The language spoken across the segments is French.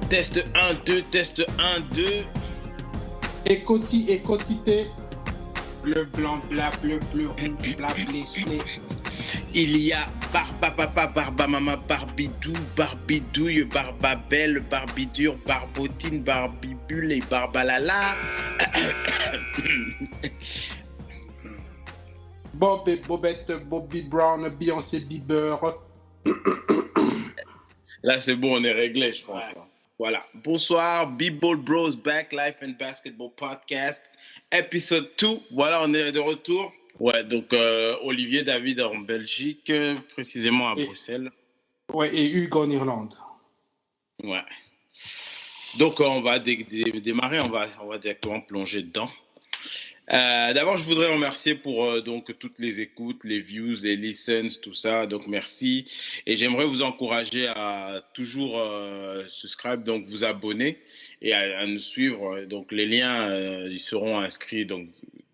Test 1, 2, test 1, 2. Écotité. Bleu, blanc, bleu, rouge, blé. Il y a Barbapapa, Barbamama, Barbidouille, Barbabelle, Barbidure, Barbotine, Barbibule et Barbalala. Bob et Bobette, Bobby Brown, Beyoncé Bieber. Là, c'est bon, on est réglé, je pense. Ouais. Voilà. Bonsoir, B-Ball Bros, Back Life and Basketball Podcast, épisode 2. Voilà, on est de retour. Ouais, donc Olivier David en Belgique, précisément à Bruxelles. Ouais, et Hugues en Irlande. Ouais. Donc, on va démarrer, on va directement plonger dedans. D'abord, je voudrais remercier pour donc toutes les écoutes, les views, les listens, tout ça. Donc, merci. Et j'aimerais vous encourager à toujours subscribe, donc vous abonner et à nous suivre. Donc, les liens, ils seront inscrits donc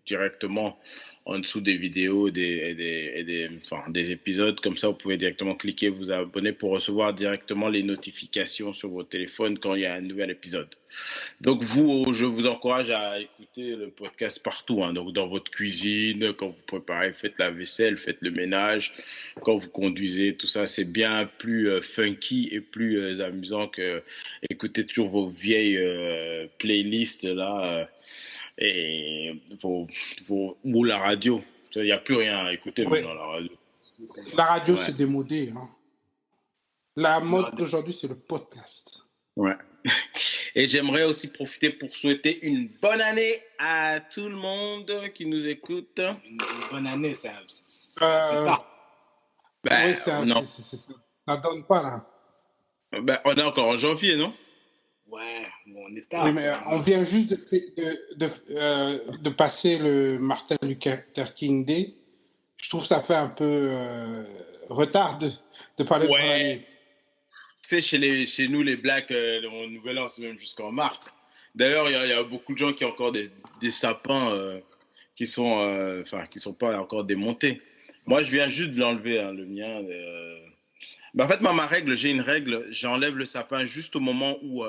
directement en dessous des vidéos, des épisodes. Comme ça, vous pouvez directement cliquer, vous abonner pour recevoir directement les notifications sur votre téléphone quand il y a un nouvel épisode. Donc vous, je vous encourage à écouter le podcast partout, hein. Donc dans votre cuisine, quand vous préparez, faites la vaisselle, faites le ménage, quand vous conduisez, tout ça, c'est bien plus funky et plus amusant que écouter toujours vos vieilles playlists là et ou la radio. Il n'y a plus rien à écouter Ouais. dans la radio. La radio, Ouais. c'est démodé. Hein. La mode d'aujourd'hui, c'est le podcast. Ouais. Et j'aimerais aussi profiter pour souhaiter une bonne année à tout le monde qui nous écoute. Une bonne année, c'est Ben, oui, Non. ça donne pas là. Ben, on est encore en janvier, non? Ouais, bon, on est tard. Oui, mais on vient juste de passer le Martin Luther King Day. Je trouve que ça fait un peu retard de parler de bonne année. Tu sais, chez nous, les Blacks, le Nouvel An, c'est même jusqu'en mars. D'ailleurs, il y a beaucoup de gens qui ont encore des sapins qui sont pas encore démontés. Moi, je viens juste de l'enlever, hein, le mien. Mais en fait, ma règle, j'ai une règle. J'enlève le sapin juste au moment où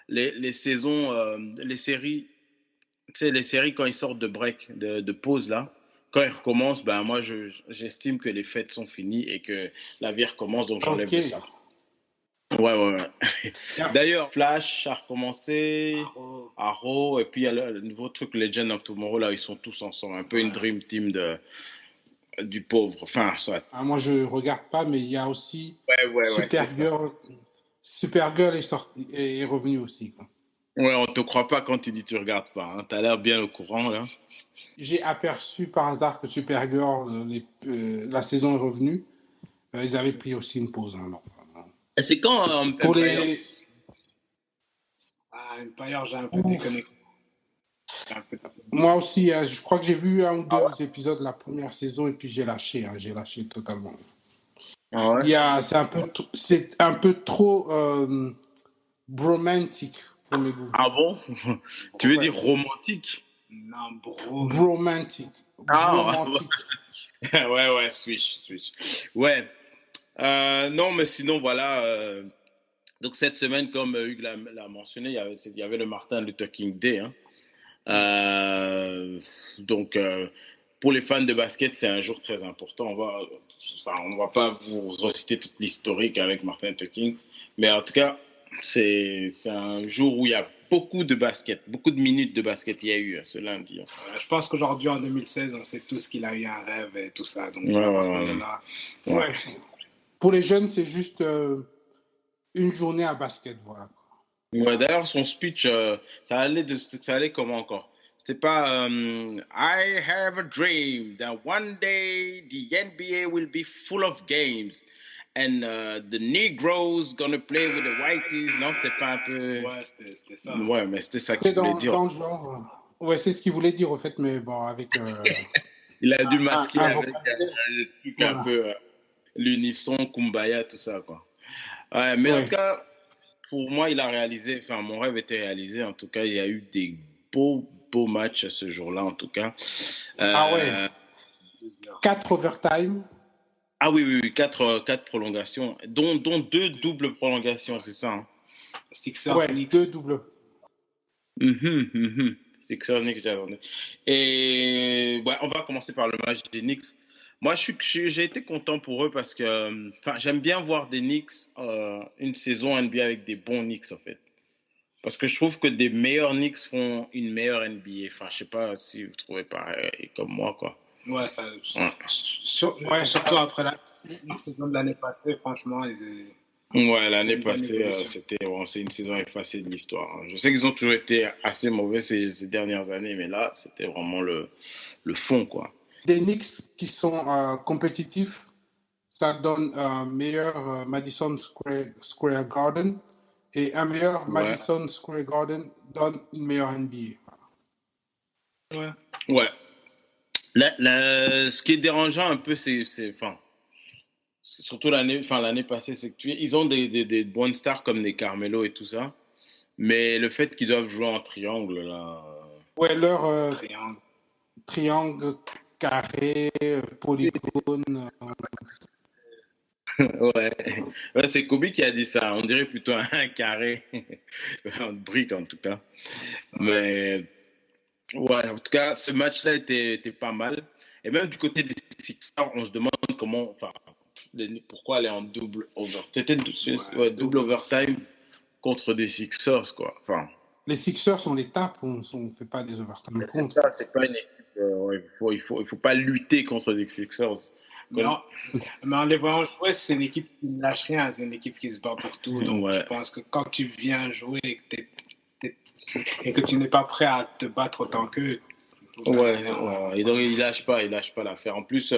les saisons, les séries, tu sais, les séries quand ils sortent de break, de pause là, quand ils recommencent, ben moi, j'estime que les fêtes sont finies et que la vie recommence, donc j'enlève le sapin. Ouais. D'ailleurs, Flash a recommencé, Arrow, et puis il y a le nouveau truc Legend of Tomorrow, là, ils sont tous ensemble. Un peu une dream team du pauvre. Enfin, soit. Moi, je regarde pas, mais il y a aussi Supergirl. Supergirl est revenu aussi. Quoi. Ouais, on te croit pas quand tu dis tu regardes pas. Hein. T'as l'air bien au courant, là. J'ai aperçu par hasard que Supergirl, la saison est revenue. Ils avaient pris aussi une pause. Hein, Et c'est quand pour Empire? les... Empire, j'ai un peu déconnecté. Moi aussi, je crois que j'ai vu un ou deux épisodes de la première saison et puis j'ai lâché totalement. Ah ouais? C'est un peu trop bromantique pour mes goûts. Ah bon? Tu veux dire romantique? Non, bromantique. Bromantique. Ouais, switch. Ouais. Non, mais sinon, voilà. Donc, cette semaine, comme Hugues l'a mentionné, il y avait le Martin Luther King Day. Hein. Donc, pour les fans de basket, c'est un jour très important. On va pas vous reciter toute l'historique avec Martin Luther King, mais en tout cas, c'est un jour où il y a beaucoup de basket, beaucoup de minutes de basket il y a eu ce lundi. Hein. Je pense qu'aujourd'hui, en 2016, on sait tous qu'il a eu un rêve et tout ça. Donc, Ouais. Pour les jeunes, c'est juste une journée à basket, voilà. Ouais, d'ailleurs, son speech, ça allait comment encore? C'était pas I have a dream that one day the NBA will be full of games and the Negroes gonna play with the Whiteys. Non, c'était pas un peu. Ouais, c'était ça. Ouais, mais c'était ça qu'il voulait dire. Dans le genre. Ouais, c'est ce qu'il voulait dire, au fait, mais bon, avec. Il a dû masquer avec le truc un peu l'unisson, Kumbaya, tout ça, quoi. Ouais, mais en tout cas, pour moi, il a réalisé, enfin, mon rêve était réalisé. En tout cas, il y a eu des beaux matchs ce jour-là, en tout cas. 4 overtime. Ah oui, oui, oui, quatre prolongations, dont deux doubles prolongations, c'est ça. Hein. Sixers, Ouais, Knicks. 2 doubles. C'est que ça, Knicks, j'attendais. Et ouais, on va commencer par le match des Knicks. Moi, j'ai été content pour eux parce que j'aime bien voir des Knicks, une saison NBA avec des bons Knicks, en fait. Parce que je trouve que des meilleurs Knicks font une meilleure NBA. Enfin, je sais pas si vous trouvez pareil comme moi, quoi. Ouais, ça, Ouais. surtout après la saison de l'année passée, franchement, Ouais, l'année une bonne passée, évolution. c'est une saison effacée de l'histoire. Hein. Je sais qu'ils ont toujours été assez mauvais ces dernières années, mais là, c'était vraiment le fond, quoi. Des Knicks qui sont compétitifs, ça donne un meilleur Madison Square Garden. Et un meilleur Ouais. Madison Square Garden donne une meilleure NBA. Ouais. Ouais. Ce qui est dérangeant un peu, c'est surtout l'année passée, c'est que ils ont des bonnes stars comme des Carmelo et tout ça, mais le fait qu'ils doivent jouer en triangle là. Ouais, leur Triangle. triangle, carré, polygone. Ouais, c'est Kobe qui a dit ça. On dirait plutôt un carré, en brique en tout cas. Mais ouais, en tout cas, ce match-là était pas mal. Et même du côté des Sixers, on se demande pourquoi aller en double overtime. C'était double overtime contre des Sixers, quoi. Enfin, Les Sixers, on les tape, on ne fait pas des overtime contre. c'est pas une équipe. Il faut pas lutter contre des Sixers. Non, mais en les voyant jouer, c'est une équipe qui ne lâche rien, c'est une équipe qui se bat pour tout. Donc Ouais. je pense que quand tu viens jouer et que tu n'es pas prêt à te battre autant qu'eux. Ouais. Et donc il lâche pas l'affaire. En plus,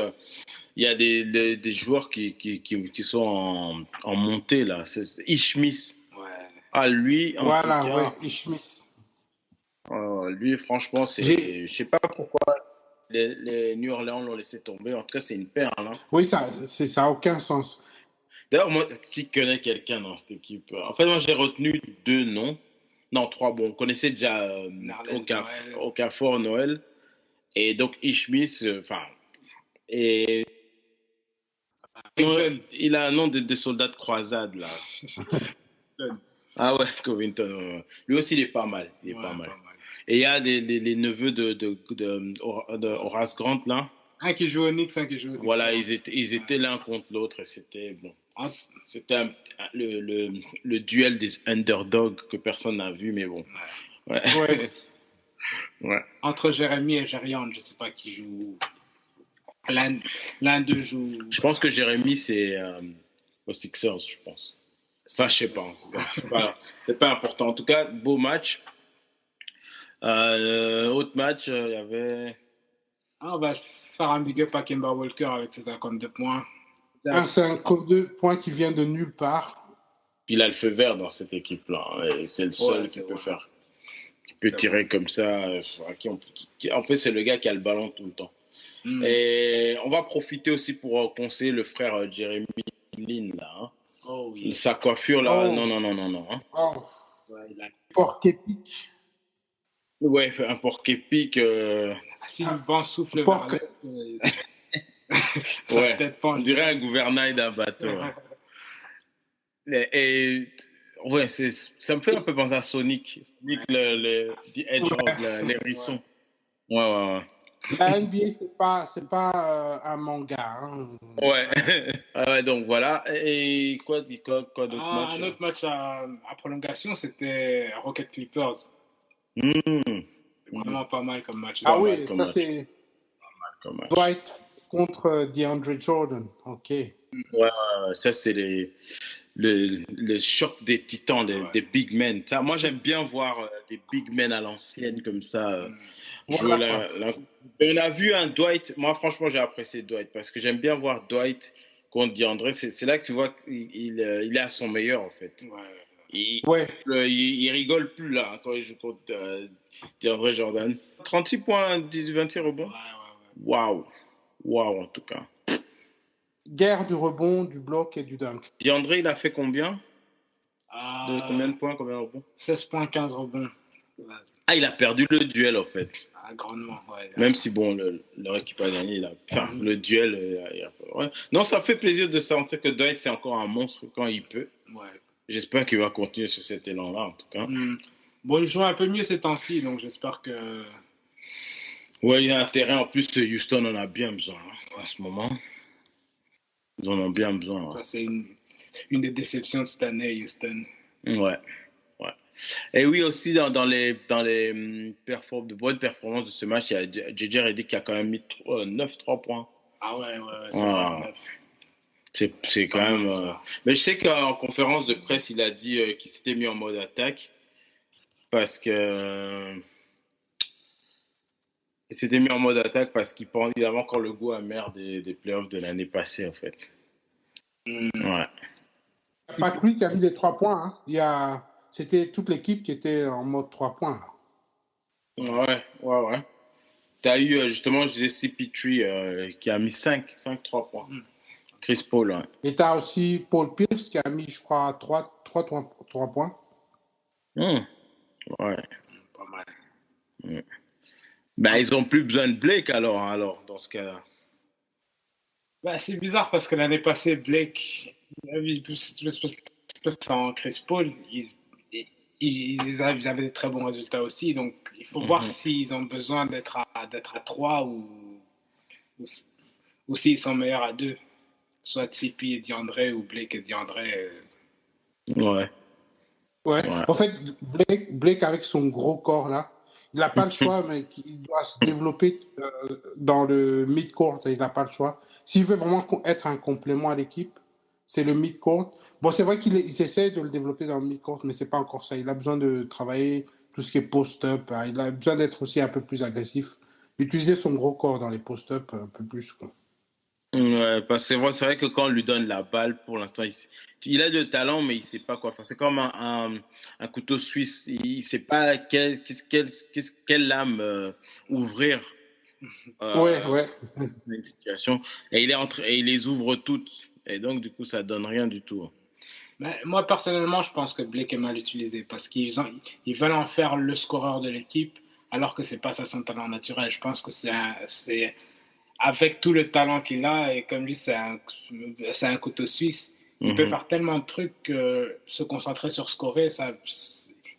il y a des joueurs qui sont en montée là. C'est Ishmis. Ouais. Ah lui, en Voilà, tout cas, ouais, Ishmis. lui franchement, je sais pas pourquoi les New Orleans l'ont laissé tomber. En tout cas, c'est une perle. Hein. Oui, ça n'a aucun sens. D'ailleurs, moi, qui connaît quelqu'un dans cette équipe? En fait, moi, j'ai retenu 2 noms. Non, 3. Bon, on connaissait déjà Okafor, Noël. Et donc, Ishmis, et il a un nom de soldats de croisade, là. Ah ouais, Covington. Lui aussi, il est pas mal. Il est pas mal. Et il y a les neveux de Horace Grant, là. Un qui joue au Knicks, un qui joue aux Sixers. Voilà, ils étaient l'un contre l'autre. C'était bon. C'était le duel des underdogs que personne n'a vu, mais bon. Ouais. Ouais. Entre Jérémy et Jérian, je ne sais pas qui joue. L'un d'eux joue. Je pense que Jérémy, c'est aux Sixers, je pense. Enfin, je sais pas. C'est pas important. En tout cas, beau match. Autre match, il y avait. On va faire un big up à Kemba Walker avec ses 52 points. Un 52 points qui vient de nulle part. Il a le feu vert dans cette équipe-là. Et c'est le seul qui peut faire. Qui peut tirer comme ça. En fait, c'est le gars qui a le ballon tout le temps. Et on va profiter aussi pour conseiller le frère Jeremy Lin, là. Hein. Oh, oui. Sa coiffure, là. Non. Hein. Oh. Ouais, porc épique. Ouais, un porc épique. Si le vent souffle vers l'est, ouais, on dirait un gouvernail d'un bateau. Et ouais, ça me fait un peu penser à Sonic. Sonic, the Hedgehog, l'hérisson. Ouais. La NBA, c'est pas un manga. Hein. Ouais, donc voilà. Et quoi d'autre match? Un autre match à prolongation, c'était Rocket Clippers. Vraiment pas mal comme match. Ah oui, ça c'est Dwight contre DeAndre Jordan. Ok. Ouais, ça c'est le choc des titans, des big men. Ça, moi, j'aime bien voir des big men à l'ancienne comme ça. Jouer on a vu un Dwight. Moi, franchement, j'ai apprécié Dwight parce que j'aime bien voir Dwight contre DeAndre. C'est là que tu vois qu'il est à son meilleur, en fait. Il rigole plus là hein, quand il joue contre DeAndre Jordan. 36 points, 26 rebonds. Waouh, en tout cas. Guerre du rebond, du bloc et du dunk. DeAndre, il a fait combien? Combien de points, combien de rebonds? 16 points, 15 rebonds. Ah, il a perdu le duel, en fait. grandement. Ouais, Même si, bon, leur équipe a gagné. Enfin, le duel. Ouais. Non, ça fait plaisir de sentir que Dwight, c'est encore un monstre quand il peut. Ouais. J'espère qu'il va continuer sur cet élan-là, en tout cas. Bon, il joue un peu mieux ces temps-ci, donc j'espère que... Ouais, il y a intérêt. En plus, Houston en a bien besoin en ce moment. Ils en ont bien besoin. Ça, c'est une des déceptions de cette année, Houston. Ouais. Et oui, aussi, dans les de bonnes performances de ce match, il y a JJ Redick qui a quand même mis 9-3 points. Ah ouais, c'est vrai. C'est quand même. Mais je sais qu'en conférence de presse, il a dit qu'il s'était mis en mode attaque parce que. Il s'était mis en mode attaque parce qu'il avait encore le goût amer des playoffs de l'année passée, en fait. Ouais. Pas que lui qui a mis les 3 points. Hein. C'était toute l'équipe qui était en mode 3 points. Ouais. T'as eu, justement, je disais CP3 qui a mis 3 points. Chris Paul, ouais. Et t'as aussi Paul Pierce qui a mis, je crois, 3 points. Ouais. Pas mal. Ben, ils ont plus besoin de Blake alors dans ce cas-là. Bah, c'est bizarre parce que l'année passée, Blake, sans Chris Paul, ils avaient des très bons résultats aussi. Donc, il faut voir s'ils ont besoin d'être à 3 ou s'ils sont meilleurs à 2. Soit CP et DeAndre ou Blake et DeAndre. Ouais. En fait, Blake, avec son gros corps là, il n'a pas le choix, mais il doit se développer dans le mid-court. Il n'a pas le choix. S'il veut vraiment être un complément à l'équipe, c'est le mid-court. Bon, c'est vrai qu'ils essaient de le développer dans le mid-court, mais ce n'est pas encore ça. Il a besoin de travailler tout ce qui est post-up. Hein. Il a besoin d'être aussi un peu plus agressif. Utiliser son gros corps dans les post-up un peu plus. Quoi. Ouais, parce que c'est vrai que quand on lui donne la balle, pour l'instant, il a du talent, mais il ne sait pas quoi faire. C'est comme un couteau suisse. Il ne sait pas quelle lame ouvrir Ouais. une situation. Et il les ouvre toutes. Et donc, du coup, ça ne donne rien du tout. Mais moi, personnellement, je pense que Blake est mal utilisé parce qu'ils veulent en faire le scoreur de l'équipe alors que ce n'est pas ça son talent naturel. Je pense que c'est avec tout le talent qu'il a, et comme lui, c'est un couteau suisse, il peut faire tellement de trucs que se concentrer sur scorer,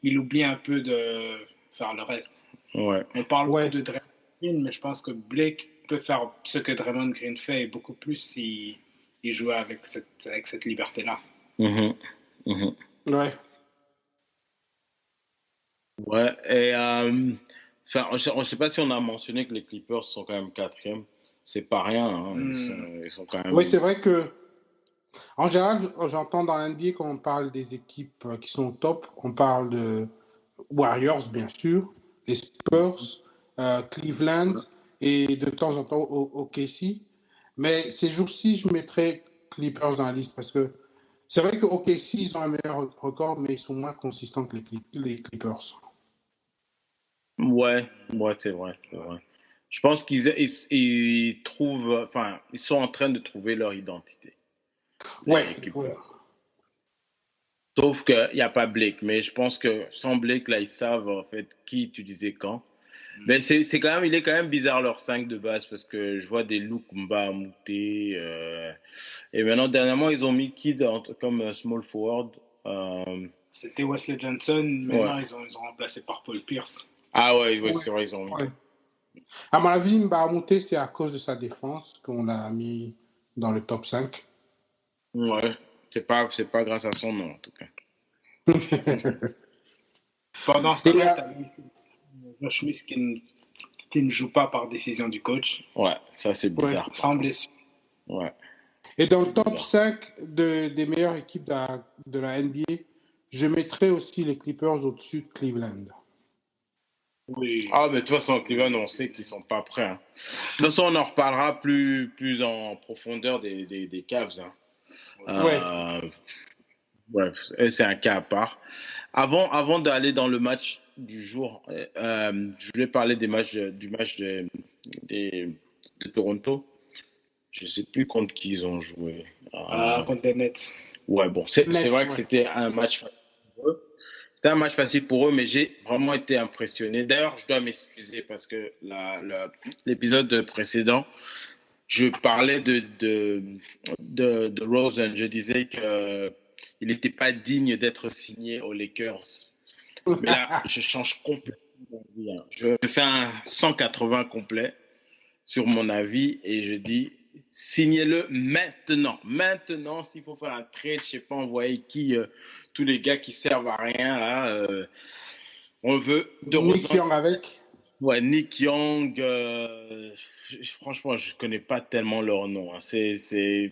il oublie un peu de faire le reste. Ouais. On parle beaucoup de Draymond Green, mais je pense que Blake peut faire ce que Draymond Green fait et beaucoup plus s'il jouait avec cette liberté-là. Ouais. Ouais, et on ne sait pas si on a mentionné que les Clippers sont quand même 4e. C'est pas rien. Hein. Ils sont quand même... Oui, c'est vrai que, en général, j'entends dans l'NBA quand on parle des équipes qui sont au top, on parle de Warriors, bien sûr, les Spurs, Cleveland et de temps en temps OKC. Mais ces jours-ci, je mettrais Clippers dans la liste parce que c'est vrai que OKC, ils ont un meilleur record, mais ils sont moins consistants que les Clippers. Ouais, c'est vrai. Je pense qu'ils trouvent, enfin, ils sont en train de trouver leur identité. Ouais. Sauf qu'il n'y a pas Blake, mais je pense que sans Blake, là, ils savent en fait qui utiliser quand. Mais il est quand même bizarre leur 5 de base parce que je vois des Lukumba, Mouté. Et maintenant, dernièrement, ils ont mis Kid comme small forward. C'était Wesley Johnson, maintenant ils ont remplacé par Paul Pierce. Ah ouais, c'est vrai, ils ont mis. Ouais. À mon avis, Mouté, c'est à cause de sa défense qu'on l'a mis dans le top 5. Ouais, c'est pas grâce à son nom en tout cas. Pendant ce temps-là, t'as Josh Smith qui ne joue pas par décision du coach. Ouais, ça c'est bizarre. Sans blessure. Ouais. Et dans le top 5 des meilleures équipes de la NBA, je mettrais aussi les Clippers au-dessus de Cleveland. Oui. Ah, mais de toute façon, Cleveland, on sait qu'ils sont pas prêts. Hein. De toute façon, on en reparlera plus en profondeur des Cavs. Hein. Ouais, c'est un cas à part. Avant d'aller dans le match du jour, je voulais parler du match de Toronto. Je ne sais plus contre qui ils ont joué. Contre les Nets. Ouais, bon, c'est vrai que c'était un match. c'était un match facile pour eux, mais j'ai vraiment été impressionné. D'ailleurs, je dois m'excuser parce que l'épisode précédent, je parlais de Rosen. Je disais qu'il n'était pas digne d'être signé aux Lakers. Mais là, je change complètement d'avis. Je fais un 180 complet sur mon avis et je dis signez-le maintenant. Maintenant, s'il faut faire un trade, je sais pas, envoyer tous les gars qui servent à rien là. On veut de Nick Young avec. Ouais, Nick Young. Franchement, je connais pas tellement leur nom. Hein. C'est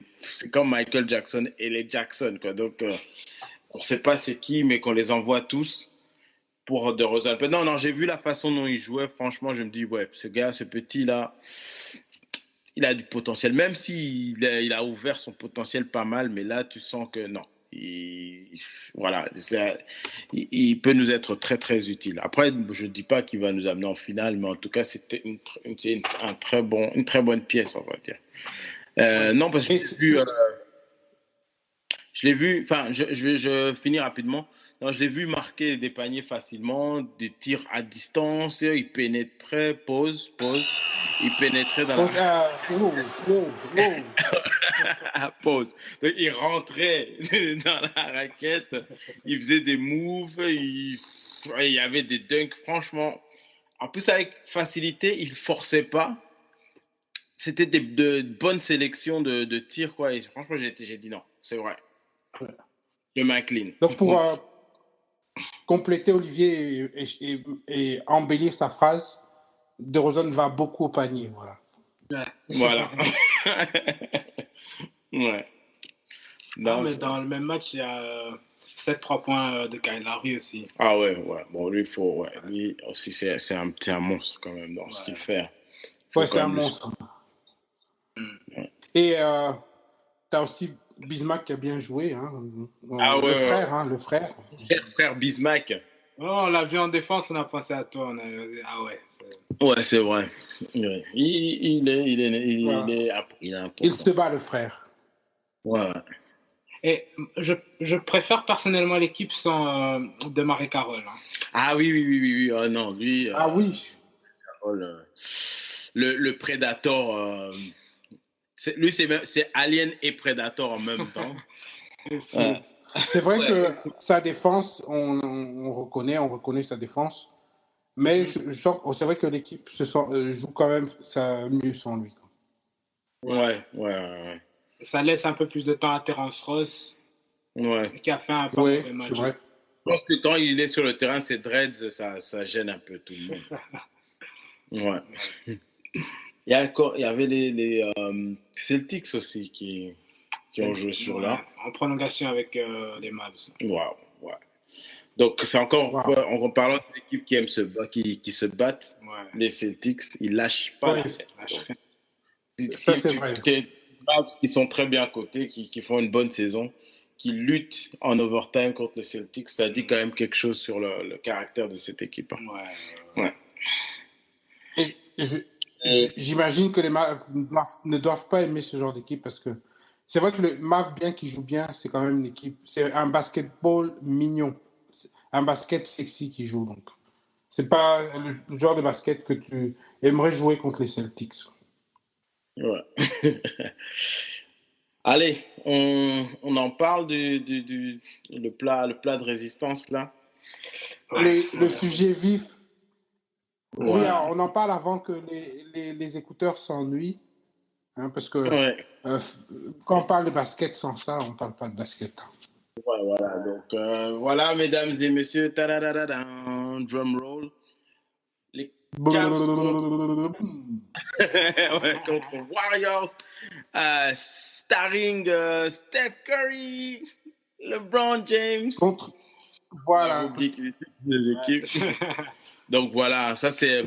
comme Michael Jackson et les Jackson quoi. Donc on sait pas c'est qui, mais qu'on les envoie tous pour DeRozan. Non, j'ai vu la façon dont il jouait. Franchement, je me dis ouais, ce gars, ce petit là. Il a du potentiel, même s'il il a ouvert son potentiel pas mal, mais là, tu sens que non. Voilà, il peut nous être très, très utile. Après, je ne dis pas qu'il va nous amener en finale, mais en tout cas, c'était une très bonne pièce, on va dire. Non, parce que je l'ai vu, enfin, je finis rapidement. Non, je l'ai vu marquer des paniers facilement, des tirs à distance, il pénétrait, pause, il pénétrait dans la... pause. Donc, il rentrait dans la raquette, il faisait des moves, il y avait des dunks, franchement. En plus, avec facilité, il ne forçait pas. C'était de bonnes sélections de tirs, quoi. Et franchement, j'ai dit non, c'est vrai. Je m'incline. Donc, pour compléter Olivier et embellir sa phrase, DeRozan va beaucoup au panier, voilà. Voilà. Ouais. Non, mais dans le même match, il y a 7-3 points de Kyle Lowry aussi. Ah ouais. Bon, lui aussi, c'est un monstre quand même dans ce qu'il fait. Ouais, c'est un monstre. Et tu as aussi Bismack qui a bien joué. Hein. Le frère. Le frère Bismack. Oh, on l'a vu en défense, on a pensé à toi. Ah ouais. Ouais, c'est vrai. Ouais. Il est important. Il se bat, le frère. Ouais. Et je préfère personnellement l'équipe sans DeMar Carroll. Hein. Ah oui. Oh, non, lui. Oui. Carroll, le Predator. Lui, c'est Alien et Predator en même temps. C'est vrai que sa défense, on reconnaît sa défense. Mais c'est vrai que l'équipe joue quand même mieux sans lui. Ouais. Ça laisse un peu plus de temps à Terrence Ross. Ouais. Qui a fait un pas mauvais match. C'est vrai. Je pense que quand il est sur le terrain, ses dreads, ça gêne un peu tout le monde. Ouais. Il y avait les Celtics aussi qui ont joué sur là. En prolongation avec les Mavs. Wow. Donc, c'est encore, en parlant d'équipes qui se battent, les Celtics, ils lâchent pas l'affaire. Ça, c'est vrai. Les Mavs qui sont très bien cotés, qui font une bonne saison, qui luttent en overtime contre les Celtics, ça dit quand même quelque chose sur le caractère de cette équipe. Ouais. Et j'imagine que les Mavs ne doivent pas aimer ce genre d'équipe parce que c'est vrai que le Mavs, bien qu'il joue bien, c'est quand même une équipe. C'est un basketball mignon. Un basket sexy qui joue. Donc, c'est pas le genre de basket que tu aimerais jouer contre les Celtics. Ouais. Allez, on en parle le plat de résistance là. Le sujet vif. Ouais. Oui, alors, on en parle avant que les écouteurs s'ennuient. Hein, parce que quand on parle de basket sans ça, on ne parle pas de basket. Hein. Ouais, voilà. Donc, voilà, mesdames et messieurs, drum roll. Les Cavs contre Warriors, starring Steph Curry, LeBron James. Voilà. Les équipes. Donc voilà, ça c'est.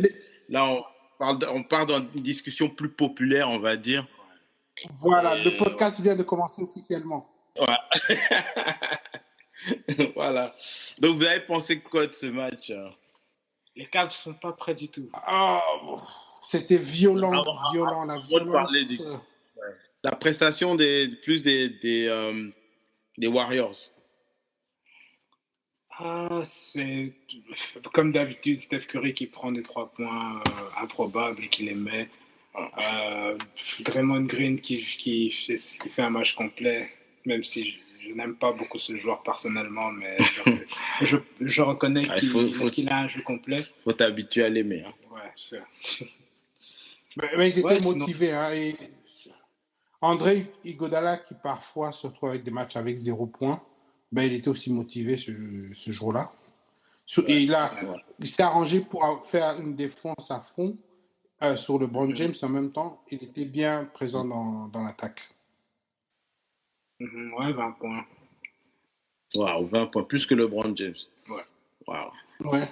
Là, on part dans une discussion plus populaire, on va dire. Voilà, le podcast vient de commencer officiellement. Ouais. Voilà. Donc vous avez pensé quoi de ce match? Les Cavs ne sont pas prêts du tout. C'était violent. La violence. La prestation des Warriors. C'est comme d'habitude Steph Curry qui prend des 3 points improbables et qui les met. Draymond Green qui fait un match complet, même si je n'aime pas beaucoup ce joueur personnellement, mais je reconnais qu'il a un jeu complet. Il faut t'habituer à l'aimer. Hein. Ouais, sûr. Mais ils étaient motivés. Hein, et André Iguodala, qui parfois se retrouve avec des matchs avec 0 points, il était aussi motivé ce jour-là. Et il s'est arrangé pour faire une défense à fond sur LeBron James. En même temps, il était bien présent dans l'attaque. Ouais, 20 points. Waouh, 20 points, plus que LeBron James. Ouais. Waouh. Ouais.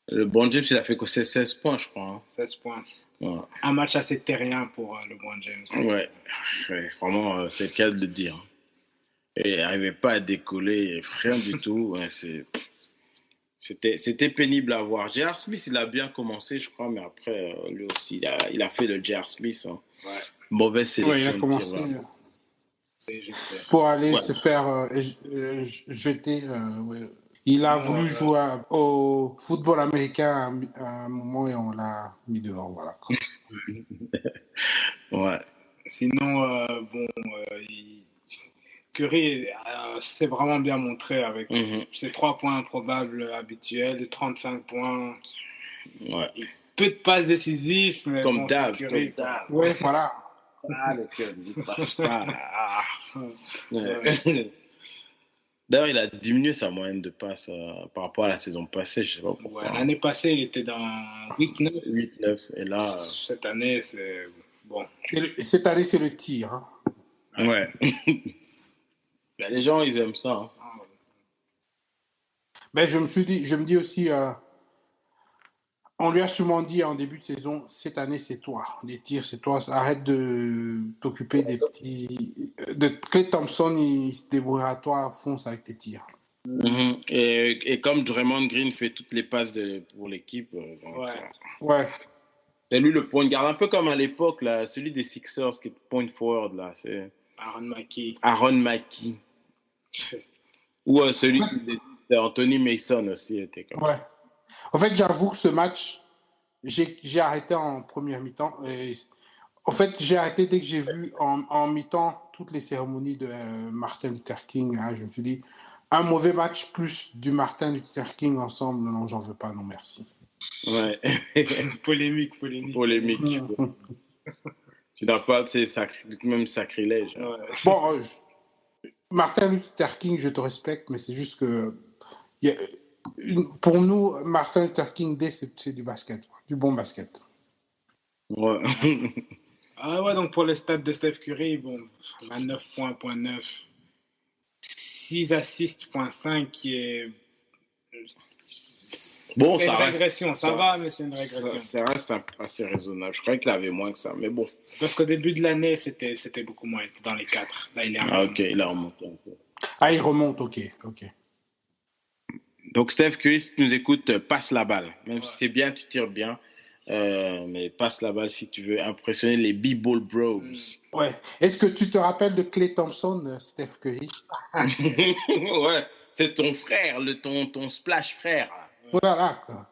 LeBron James, il a fait quoi? C'est 16 points, je crois. Hein. 16 points. Ouais. Un match assez terrien pour LeBron James. Ouais, vraiment, c'est le cas de le dire. Et il n'arrivait pas à décoller, rien du tout. Ouais, c'était pénible à voir. J.R. Smith, il a bien commencé, je crois, mais après, lui aussi, il a fait le J.R. Smith. Hein. Ouais. Mauvaise sélection. Ouais, il a commencé pour aller se faire jeter. Ouais. Il a voulu jouer au football américain à un moment et on l'a mis dehors. Voilà. Ouais. Sinon, Curry s'est vraiment bien montré avec ses 3 points improbables habituels, 35 points. Ouais. Peu de passes décisives, mais comme bon, Dave. Curry. Ouais, voilà. Le cœur ne passe pas. Ouais. D'ailleurs, il a diminué sa moyenne de passes par rapport à la saison passée, je sais pas pourquoi. Ouais, l'année passée, il était dans 8-9. 8-9, et là... Cette année, c'est... Bon. Cette année, c'est le tir. Hein. Ouais. Les gens, ils aiment ça. Hein. Je me dis aussi, on lui a sûrement dit en début de saison, cette année, c'est toi. Les tirs, c'est toi. Arrête de t'occuper des petits... Klay Thompson, il se débrouillera à toi, fonce avec tes tirs. Et comme Draymond Green fait toutes les passes pour l'équipe, ouais. C'est lui le point de garde, un peu comme à l'époque, là, celui des Sixers qui est point forward, là. C'est Aaron Mackey. Ou celui c'est Anthony Mason aussi était comme ouais. En fait, j'avoue que ce match, j'ai arrêté en première mi-temps. En fait, j'ai arrêté dès que j'ai vu en mi-temps toutes les cérémonies de Martin Luther King. Hein, je me suis dit, un mauvais match plus du Martin Luther King ensemble, non, j'en veux pas, non, merci. Ouais. Polémique. Tu n'as pas, c'est même sacrilège. Hein. Ouais. Bon, Martin Luther King, je te respecte, mais c'est juste que pour nous, Martin Luther King Day, c'est du basket, du bon basket. Ouais. Donc pour les stats de Steph Curry, 29 points, 9, 6 assists, 5, qui est... Bon, c'est une régression, ça va, mais c'est une régression. Ça reste assez raisonnable. Je croyais qu'il avait moins que ça, mais bon. Parce qu'au début de l'année, c'était beaucoup moins. Il était dans les 4. Là, il est ok, il a remonté un peu. Il remonte, ok. Donc, Steph Curry, si tu nous écoutes, passe la balle. Même si c'est bien, tu tires bien. Mais passe la balle si tu veux impressionner les B-Ball Bros. Ouais. Est-ce que tu te rappelles de Klay Thompson, Steph Curry? Ouais, c'est ton frère, ton splash frère. Voilà, quoi.